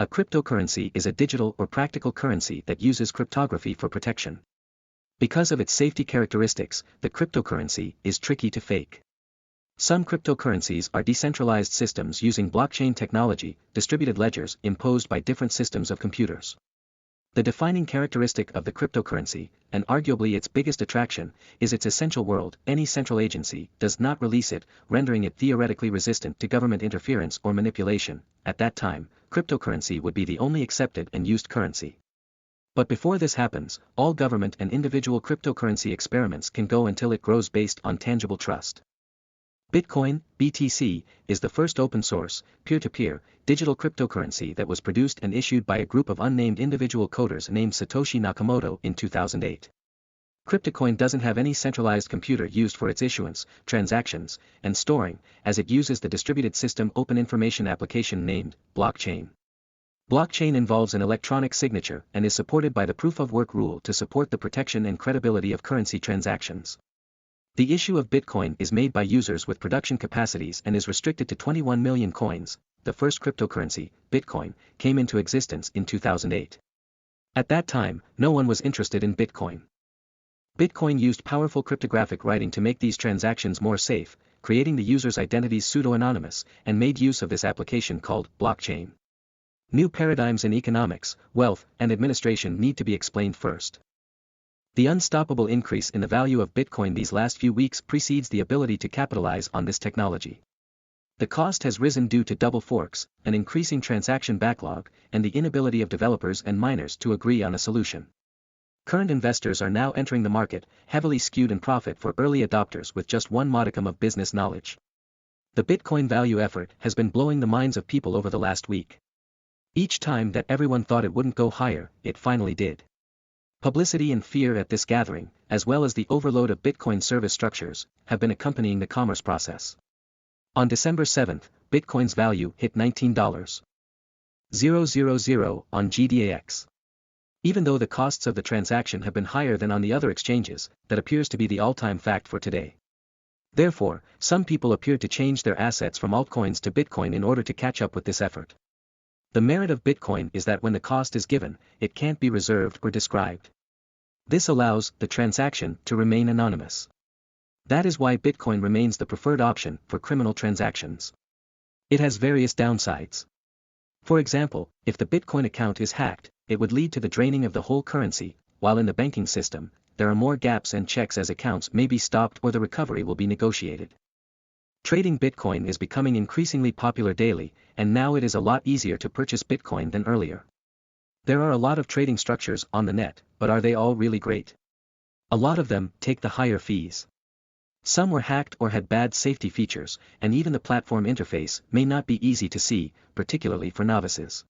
A cryptocurrency is a digital or practical currency that uses cryptography for protection. Because of its safety characteristics, the cryptocurrency is tricky to fake. Some cryptocurrencies are decentralized systems using blockchain technology, distributed ledgers imposed by different systems of computers. The defining characteristic of the cryptocurrency, and arguably its biggest attraction, is its essential world. Any central agency does not release it, rendering it theoretically resistant to government interference or manipulation. At that time, cryptocurrency would be the only accepted and used currency. But before this happens, all government and individual cryptocurrency experiments can go until it grows based on tangible trust. Bitcoin, BTC, is the first open-source, peer-to-peer, digital cryptocurrency that was produced and issued by a group of unnamed individual coders named Satoshi Nakamoto in 2008. Cryptocoin doesn't have any centralized computer used for its issuance, transactions, and storing, as it uses the distributed system open information application named blockchain. Blockchain involves an electronic signature and is supported by the proof-of-work rule to support the protection and credibility of currency transactions. The issue of Bitcoin is made by users with production capacities and is restricted to 21 million coins. The first cryptocurrency, Bitcoin, came into existence in 2008. At that time, no one was interested in Bitcoin. Bitcoin used powerful cryptographic writing to make these transactions more safe, creating the user's identities pseudo-anonymous, and made use of this application called blockchain. New paradigms in economics, wealth, and administration need to be explained first. The unstoppable increase in the value of Bitcoin these last few weeks precedes the ability to capitalize on this technology. The cost has risen due to double forks, an increasing transaction backlog, and the inability of developers and miners to agree on a solution. Current investors are now entering the market, heavily skewed in profit for early adopters with just one modicum of business knowledge. The Bitcoin value effort has been blowing the minds of people over the last week. Each time that everyone thought it wouldn't go higher, it finally did. Publicity and fear at this gathering, as well as the overload of Bitcoin service structures, have been accompanying the commerce process. On December 7, Bitcoin's value hit $19,000 on GDAX. Even though the costs of the transaction have been higher than on the other exchanges, that appears to be the all-time fact for today. Therefore, some people appear to change their assets from altcoins to Bitcoin in order to catch up with this effort. The merit of Bitcoin is that when the cost is given, it can't be reserved or described. This allows the transaction to remain anonymous. That is why Bitcoin remains the preferred option for criminal transactions. It has various downsides. For example, if the Bitcoin account is hacked, it would lead to the draining of the whole currency, while in the banking system, there are more gaps and checks as accounts may be stopped or the recovery will be negotiated. Trading Bitcoin is becoming increasingly popular daily, and now it is a lot easier to purchase Bitcoin than earlier. There are a lot of trading structures on the net, but are they all really great? A lot of them take the higher fees. Some were hacked or had bad safety features, and even the platform interface may not be easy to see, particularly for novices.